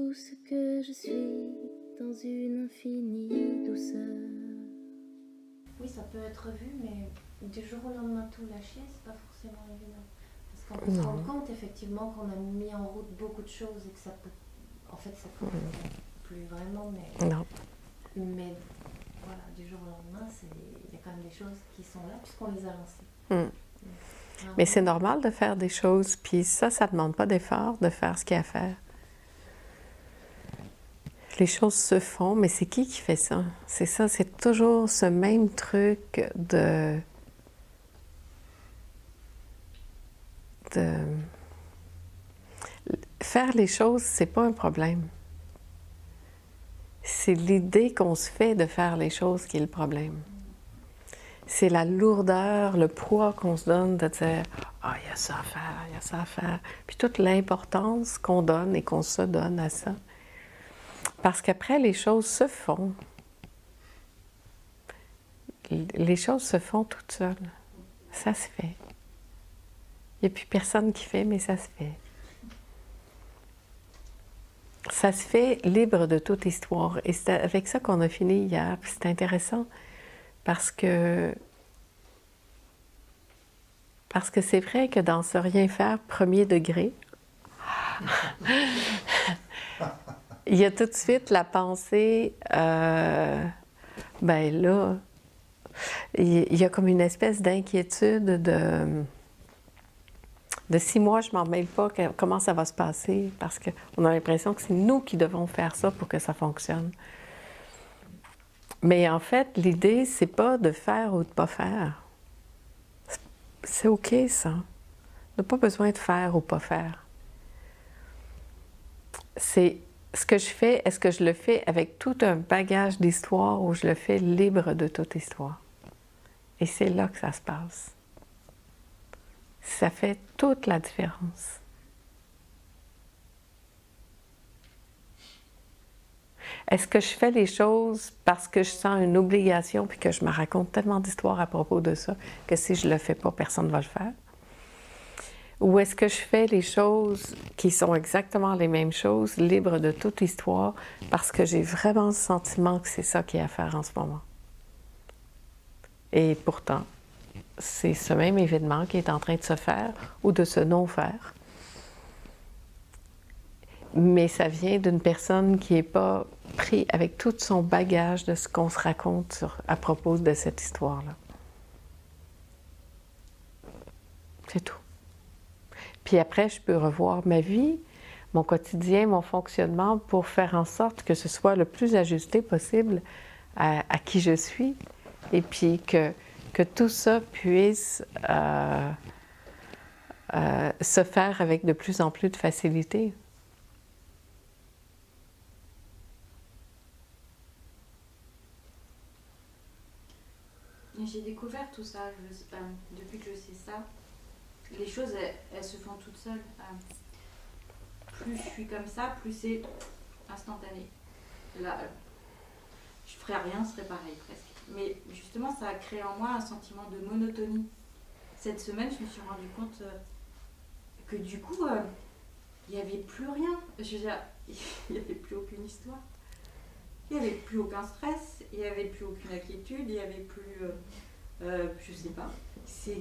tout ce que je suis dans une infinie douceur. Oui, ça peut être vu, mais du jour au lendemain tout lâcher, c'est pas forcément évident. Parce qu'on peut se rendre compte effectivement qu'on a mis en route beaucoup de choses et que ça peut... En fait, ça peut plus vraiment, mais... Non. Mais voilà, du jour au lendemain, il y a quand même des choses qui sont là puisqu'on les a lancées. Mais c'est normal de faire des choses, puis ça ne demande pas d'effort de faire ce qu'il y a à faire. Les choses se font, mais c'est qui fait ça? C'est ça, c'est toujours ce même truc de faire les choses, c'est pas un problème. C'est l'idée qu'on se fait de faire les choses qui est le problème. C'est la lourdeur, le poids qu'on se donne de dire « Ah, il y a ça à faire, il y a ça à faire ». Puis toute l'importance qu'on donne et qu'on se donne à ça. Parce qu'après, les choses se font. Les choses se font toutes seules. Ça se fait. Il n'y a plus personne qui fait, mais ça se fait. Ça se fait libre de toute histoire. Et c'est avec ça qu'on a fini hier. Puis c'est intéressant parce que c'est vrai que dans ce rien faire premier degré, il y a tout de suite la pensée, ben là, il y a comme une espèce d'inquiétude de si moi je m'en mêle pas, comment ça va se passer, parce qu'on a l'impression que c'est nous qui devons faire ça pour que ça fonctionne. Mais en fait, l'idée, c'est pas de faire ou de pas faire. C'est OK, ça. On n'a pas besoin de faire ou pas faire. C'est ce que je fais, est-ce que je le fais avec tout un bagage d'histoire ou je le fais libre de toute histoire? Et c'est là que ça se passe. Ça fait toute la différence. Est-ce que je fais les choses parce que je sens une obligation puis que je me raconte tellement d'histoires à propos de ça que si je ne le fais pas, personne ne va le faire? Ou est-ce que je fais les choses qui sont exactement les mêmes choses, libres de toute histoire, parce que j'ai vraiment le sentiment que c'est ça qui est à faire en ce moment? Et pourtant, c'est ce même événement qui est en train de se faire ou de se non-faire. Mais ça vient d'une personne qui n'est pas pris avec tout son bagage de ce qu'on se raconte à propos de cette histoire-là. C'est tout. Puis après, je peux revoir ma vie, mon quotidien, mon fonctionnement pour faire en sorte que ce soit le plus ajusté possible à qui je suis et puis que tout ça puisse se faire avec de plus en plus de facilité. J'ai découvert tout ça, depuis que je sais ça. Les choses, elles se font toutes seules. Plus je suis comme ça, plus c'est instantané. Là, je ferais rien, ce serait pareil presque. Mais justement, ça a créé en moi un sentiment de monotonie. Cette semaine, je me suis rendu compte que du coup, il n'y avait plus rien. Je veux dire, il n'y avait plus aucune histoire. Il n'y avait plus aucun stress, il n'y avait plus aucune inquiétude, il n'y avait plus... je sais pas. C'est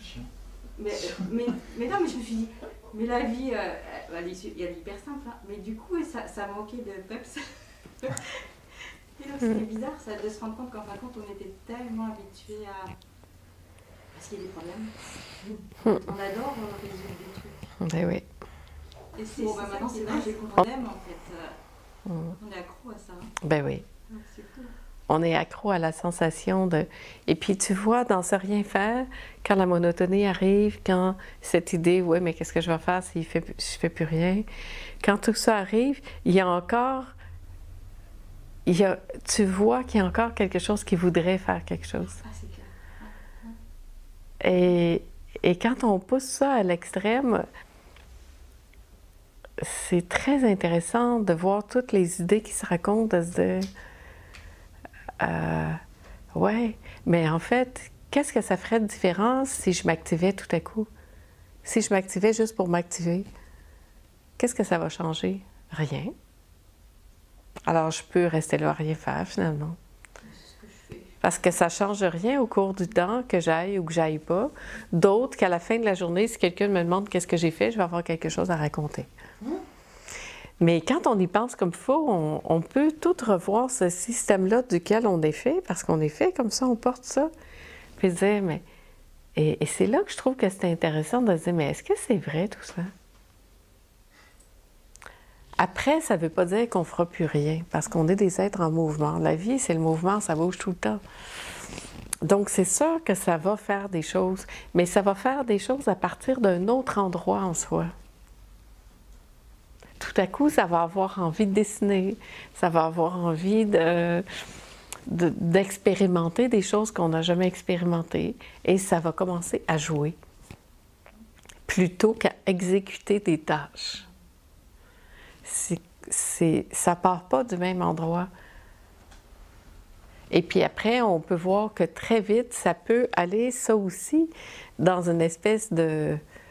chiant. Mais non, mais je me suis dit, mais la vie, elle est hyper simple, hein. Mais du coup, ça manquait de peps. Et donc c'était bizarre ça, de se rendre compte qu'en fin de compte, on était tellement habitués à ce qu'il y ait des problèmes. On adore résoudre des trucs. Ben oui. Et c'est bon, maintenant, c'est vrai, qu'on aime en fait. On est accro à ça. Hein. Ben oui. C'est cool. On est accro à la sensation de... Et puis tu vois, dans ce rien faire, quand la monotonie arrive, quand cette idée, oui, mais qu'est-ce que je vais faire si je ne fais plus rien? Quand tout ça arrive, il y a encore... tu vois qu'il y a encore quelque chose qui voudrait faire quelque chose. Ah, c'est clair. Et quand on pousse ça à l'extrême, c'est très intéressant de voir toutes les idées qui se racontent, de se dire... ouais, mais en fait, qu'est-ce que ça ferait de différence si je m'activais tout à coup? Si je m'activais juste pour m'activer, qu'est-ce que ça va changer? Rien. Alors, je peux rester là à rien faire, finalement. C'est ce que je fais. Parce que ça ne change rien au cours du temps, que j'aille ou que j'aille pas. D'autres, qu'à la fin de la journée, si quelqu'un me demande qu'est-ce que j'ai fait, je vais avoir quelque chose à raconter. Mais quand on y pense comme il faut, on peut tout revoir ce système-là duquel on est fait, parce qu'on est fait comme ça, on porte ça. Puis dire, mais... Et c'est là que je trouve que c'est intéressant de se dire, mais est-ce que c'est vrai tout ça? Après, ça ne veut pas dire qu'on ne fera plus rien, parce qu'on est des êtres en mouvement. La vie, c'est le mouvement, ça bouge tout le temps. Donc, c'est sûr que ça va faire des choses, mais ça va faire des choses à partir d'un autre endroit en soi. Tout à coup, ça va avoir envie de dessiner, ça va avoir envie d'expérimenter des choses qu'on n'a jamais expérimentées, et ça va commencer à jouer, plutôt qu'à exécuter des tâches. Ça part pas du même endroit. Et puis après, on peut voir que très vite, ça peut aller, ça aussi, dans une espèce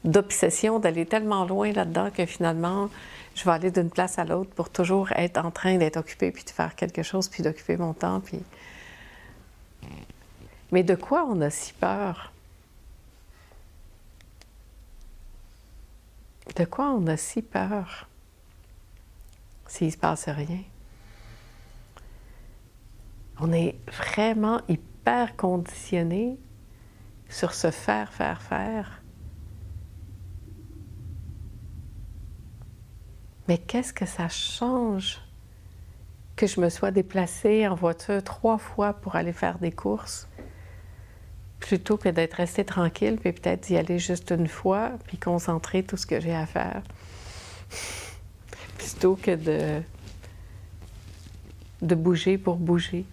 d'obsession, d'aller tellement loin là-dedans que finalement, je vais aller d'une place à l'autre pour toujours être en train d'être occupée, puis de faire quelque chose, puis d'occuper mon temps. Puis... Mais de quoi on a si peur? De quoi on a si peur s'il ne se passe rien? On est vraiment hyper conditionné sur ce faire, faire, faire. Mais qu'est-ce que ça change que je me sois déplacée en voiture 3 fois pour aller faire des courses, plutôt que d'être restée tranquille, puis peut-être d'y aller juste une fois, puis concentrer tout ce que j'ai à faire, plutôt que de bouger pour bouger.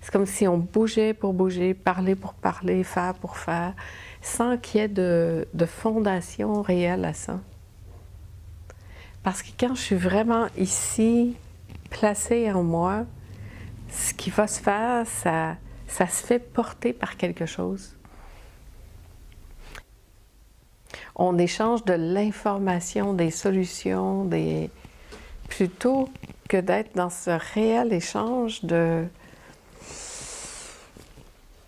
C'est comme si on bougeait pour bouger, parler pour parler, faire pour faire, sans qu'il y ait de fondation réelle à ça. Parce que quand je suis vraiment ici, placée en moi, ce qui va se faire, ça se fait porter par quelque chose. On échange de l'information, des solutions, plutôt que d'être dans ce réel échange de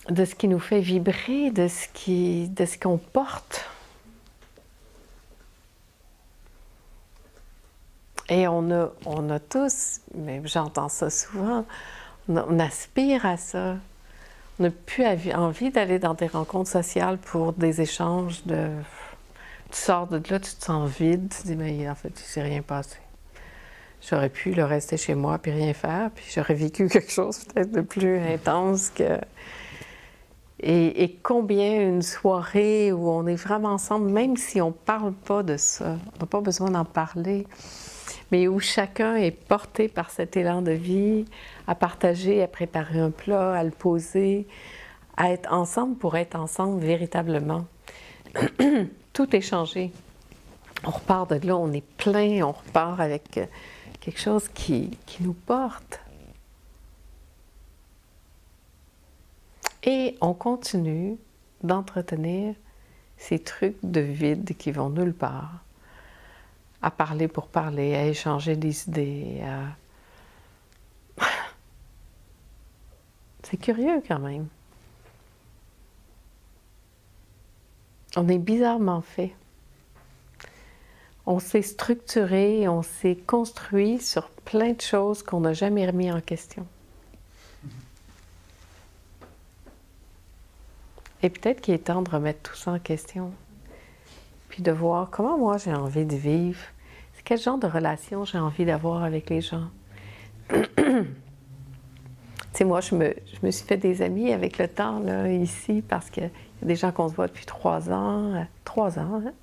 ce qui nous fait vibrer, de ce qu'on porte. Et on a tous, mais j'entends ça souvent, on aspire à ça. On n'a plus envie d'aller dans des rencontres sociales pour des échanges de... Tu sors de là, tu te sens vide, tu te dis, mais en fait, il ne s'est rien passé. J'aurais pu le rester chez moi puis rien faire, puis j'aurais vécu quelque chose peut-être de plus intense que... Et combien une soirée où on est vraiment ensemble, même si on ne parle pas de ça, on n'a pas besoin d'en parler, mais où chacun est porté par cet élan de vie, à partager, à préparer un plat, à le poser, à être ensemble pour être ensemble véritablement. Tout est changé. On repart de là, on est plein, on repart avec quelque chose qui nous porte. Et on continue d'entretenir ces trucs de vide qui vont nulle part, à parler pour parler, à échanger des idées, à... C'est curieux quand même. On est bizarrement fait. On s'est structuré, on s'est construit sur plein de choses qu'on n'a jamais remis en question. Et peut-être qu'il est temps de remettre tout ça en question, puis de voir comment moi j'ai envie de vivre, quel genre de relation j'ai envie d'avoir avec les gens. Tu sais, moi, je me suis fait des amis avec le temps, là, ici, parce qu'il y a des gens qu'on se voit depuis 3 ans. 3 ans, hein?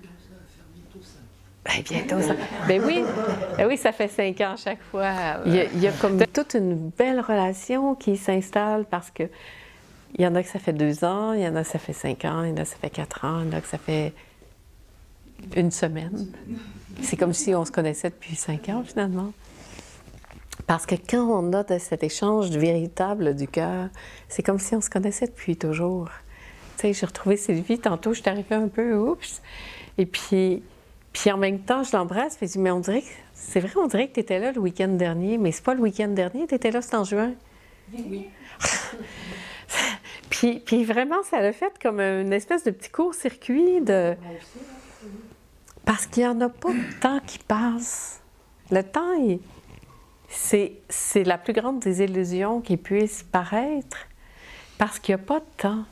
Ça va faire bientôt 5. Ben, bientôt ça. Ben oui, ça fait 5 ans chaque fois. Il y a comme toute une belle relation qui s'installe parce que il y en a que ça fait 2 ans, il y en a que ça fait 5 ans, il y en a que ça fait 4 ans, il y en a que ça fait 1 semaine. C'est comme si on se connaissait depuis 5 ans, finalement. Parce que quand on a de cet échange véritable du cœur, c'est comme si on se connaissait depuis toujours. Tu sais, j'ai retrouvé Sylvie, tantôt, je suis arrivée un peu, oups! Et puis, Puis en même temps, je l'embrasse, puis je dis, mais on dirait que, c'est vrai, on dirait que tu étais là le week-end dernier, mais c'est pas le week-end dernier, tu étais là, c'est en juin. Oui. Puis vraiment, ça l'a fait comme une espèce de petit court-circuit de... Parce qu'il n'y en a pas de temps qui passe. Le temps, c'est la plus grande des illusions qui puisse paraître, parce qu'il n'y a pas de temps.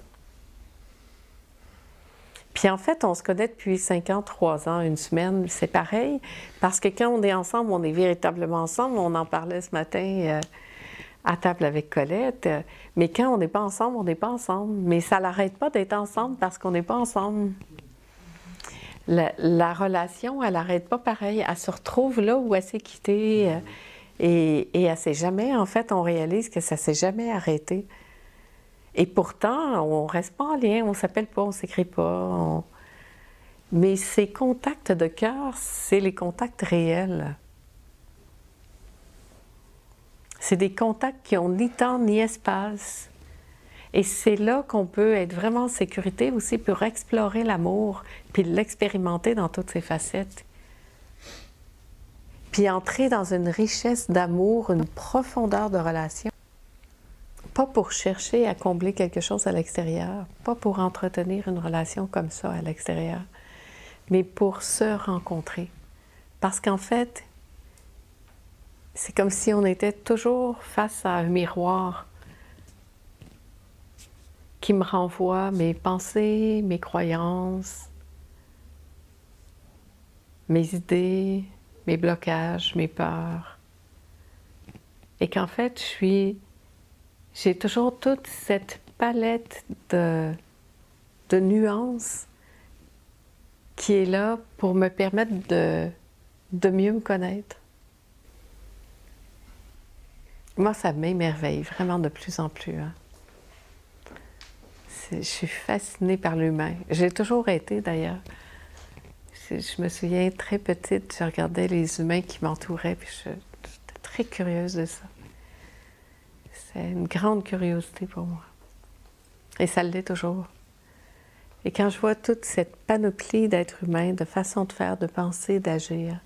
Puis en fait, on se connaît depuis 5 ans, 3 ans, 1 semaine, c'est pareil, parce que quand on est ensemble, on est véritablement ensemble. On en parlait ce matin à table avec Colette, mais quand on n'est pas ensemble, on n'est pas ensemble. Mais ça n'arrête pas d'être ensemble parce qu'on n'est pas ensemble. La relation, elle n'arrête pas pareil. Elle se retrouve là où elle s'est quittée et elle ne s'est jamais, en fait, on réalise que ça ne s'est jamais arrêté. Et pourtant, on ne reste pas en lien, on ne s'appelle pas, on ne s'écrit pas. Mais ces contacts de cœur, c'est les contacts réels. C'est des contacts qui n'ont ni temps ni espace. Et c'est là qu'on peut être vraiment en sécurité aussi pour explorer l'amour, puis l'expérimenter dans toutes ses facettes. Puis entrer dans une richesse d'amour, une profondeur de relation. Pas pour chercher à combler quelque chose à l'extérieur, pas pour entretenir une relation comme ça à l'extérieur, mais pour se rencontrer. Parce qu'en fait, c'est comme si on était toujours face à un miroir qui me renvoie mes pensées, mes croyances, mes idées, mes blocages, mes peurs. Et qu'en fait, j'ai toujours toute cette palette de nuances qui est là pour me permettre de mieux me connaître. Moi, ça m'émerveille vraiment de plus en plus. Hein. Je suis fascinée par l'humain. J'ai toujours été, d'ailleurs. Je me souviens, très petite, je regardais les humains qui m'entouraient, puis j'étais très curieuse de ça. C'est une grande curiosité pour moi. Et ça l'est toujours. Et quand je vois toute cette panoplie d'êtres humains, de façons de faire, de penser, d'agir,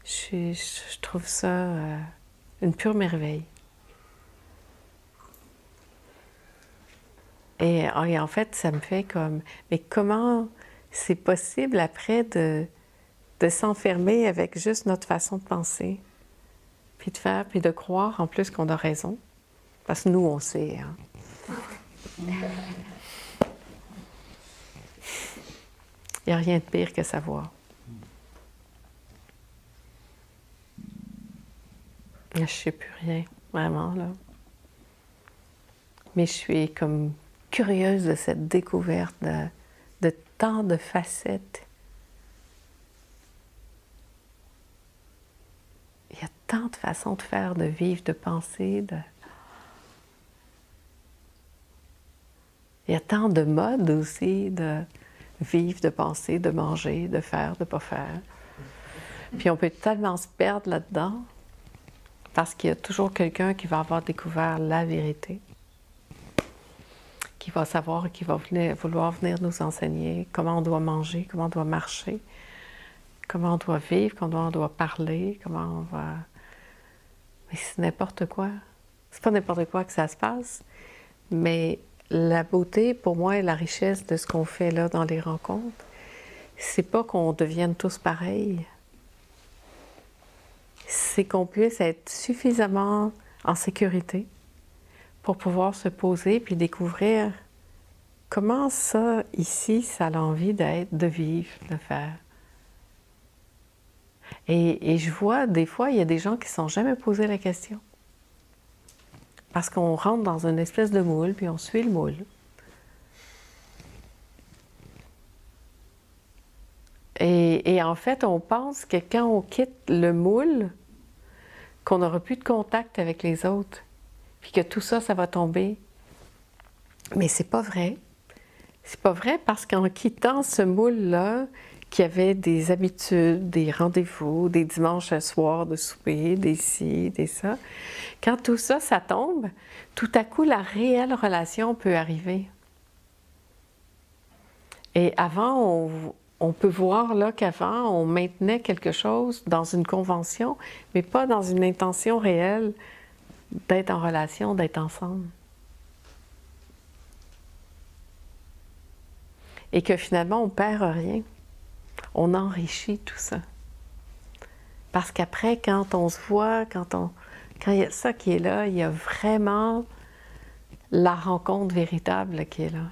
je trouve ça une pure merveille. Et en fait, ça me fait comme... Mais comment c'est possible après de s'enfermer avec juste notre façon de penser, puis de faire, puis de croire en plus qu'on a raison? Parce que nous, on sait. Hein? Il n'y a rien de pire que savoir. Je ne sais plus rien, vraiment, là. Mais je suis comme curieuse de cette découverte de tant de facettes. Il y a tant de façons de faire, de vivre, de penser, Il y a tant de modes aussi de vivre, de penser, de manger, de faire, de ne pas faire. Puis on peut tellement se perdre là-dedans parce qu'il y a toujours quelqu'un qui va avoir découvert la vérité, qui va savoir, qui va vouloir venir nous enseigner comment on doit manger, comment on doit marcher, comment on doit vivre, comment on doit parler, comment on va... Mais c'est n'importe quoi. C'est pas n'importe quoi que ça se passe, mais la beauté, pour moi, et la richesse de ce qu'on fait là dans les rencontres, c'est pas qu'on devienne tous pareils. C'est qu'on puisse être suffisamment en sécurité pour pouvoir se poser puis découvrir comment ça, ici, ça a envie d'être, de vivre, de faire. Et je vois, des fois, il y a des gens qui ne se sont jamais posé la question. Parce qu'on rentre dans une espèce de moule, puis on suit le moule. Et en fait, on pense que quand on quitte le moule, qu'on n'aura plus de contact avec les autres, puis que tout ça, ça va tomber. Mais c'est pas vrai. C'est pas vrai parce qu'en quittant ce moule-là, qui avait des habitudes, des rendez-vous, des dimanches à soir de souper, des ci, des ça, quand tout ça, ça tombe, tout à coup, la réelle relation peut arriver. Et avant, on peut voir là qu'avant, on maintenait quelque chose dans une convention, mais pas dans une intention réelle d'être en relation, d'être ensemble. Et que finalement, on ne perd rien. On enrichit tout ça. Parce qu'après, quand on se voit, quand il y a ça qui est là, il y a vraiment la rencontre véritable qui est là.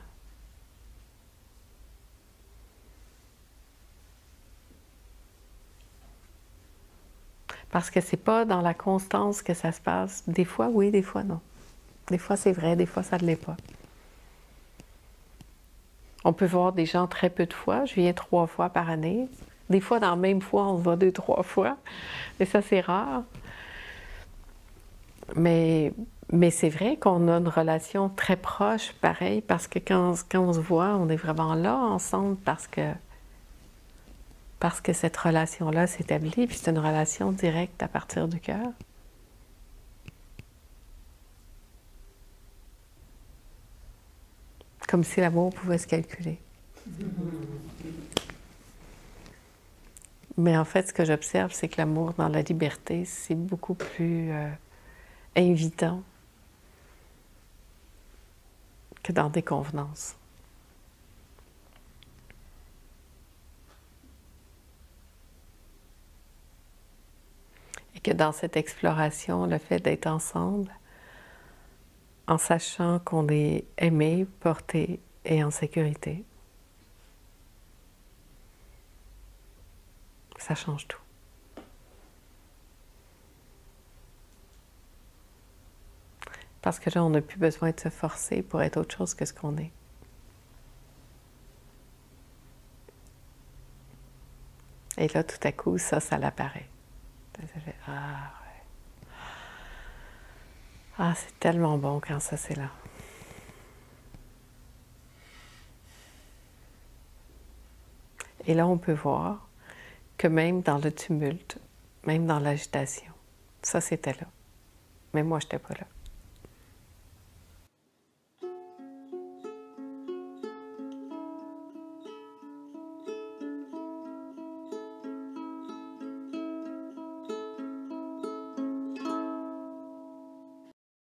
Parce que c'est pas dans la constance que ça se passe. Des fois, oui, des fois, non. Des fois, c'est vrai, des fois, ça ne l'est pas. On peut voir des gens très peu de fois. Je viens 3 fois par année. Des fois, dans la même fois, on se voit 2, 3 fois. Mais ça, c'est rare. Mais c'est vrai qu'on a une relation très proche, pareil, parce que quand on se voit, on est vraiment là ensemble parce que cette relation-là s'établit, puis c'est une relation directe à partir du cœur. Comme si l'amour pouvait se calculer. Mais en fait, ce que j'observe, c'est que l'amour dans la liberté, c'est beaucoup plus invitant que dans des convenances. Et que dans cette exploration, le fait d'être ensemble, en sachant qu'on est aimé, porté et en sécurité, ça change tout. Parce que là, on n'a plus besoin de se forcer pour être autre chose que ce qu'on est. Et là, tout à coup, ça l'apparaît. Ça fait, ah, ouais. Ah, c'est tellement bon quand ça, c'est là. Et là, on peut voir que même dans le tumulte, même dans l'agitation, ça, c'était là. Mais moi, je n'étais pas là.